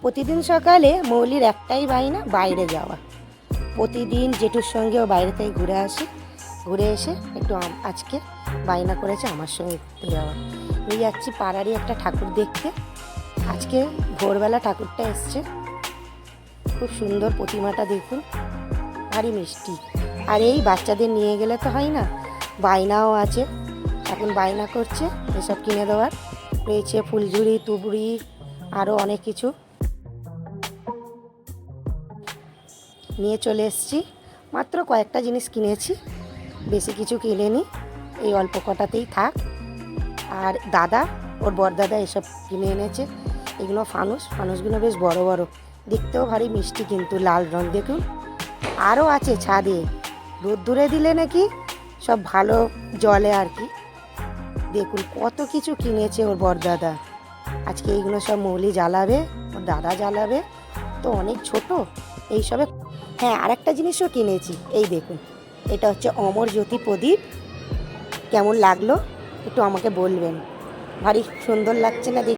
প্রতিদিন সকালে মৌলির একটাই বায়না বাইরে যাওয়া। প্রতিদিন জেঠুর সঙ্গে ও বাইরে থেকে ঘুরে আসে, ঘুরে এসে একটু আজকে বায়না করেছে আমার সঙ্গে ঘুরতে যাওয়া। নিয়ে যাচ্ছি পাড়ারই একটা ঠাকুর দেখতে। আজকে ভোরবেলা ঠাকুরটা এসছে, খুব সুন্দর প্রতিমাটা দেখুন, ভারী মিষ্টি। আর এই বাচ্চাদের নিয়ে গেলে তো হয় না, বায়নাও আছে, এখন বায়না করছে এসব কিনে দেওয়ার। রয়েছে ফুলঝুরি, তুবড়ি, আরও অনেক কিছু নিয়ে চলে এসেছি। মাত্র কয়েকটা জিনিস কিনেছি, বেশি কিছু কিনেনি, এই অল্প কটাতেই থাক। আর দাদা, ওর বড়দাদা এসব কিনে এনেছে। এগুলো ফানুসগুলো বেশ বড় বড়, দেখতেও ভারী মিষ্টি, কিন্তু লাল রং দেখুন। আরও আছে ছাদে, রোদ্দুরে দিলে নাকি সব ভালো জলে আর কি। দেখুন কত কিছু কিনেছে ওর বড়দাদা। আজকে এইগুলো সব মৌলি জ্বালাবে, ওর দাদা জ্বালাবে, তো অনেক ছোট এইসবে। হ্যাঁ, আর একটা জিনিসও কিনেছি, এই দেখুন, এটা হচ্ছে অমর জ্যোতি প্রদীপ। কেমন লাগলো একটু আমাকে বলবেন, ভারী সুন্দর লাগছে না?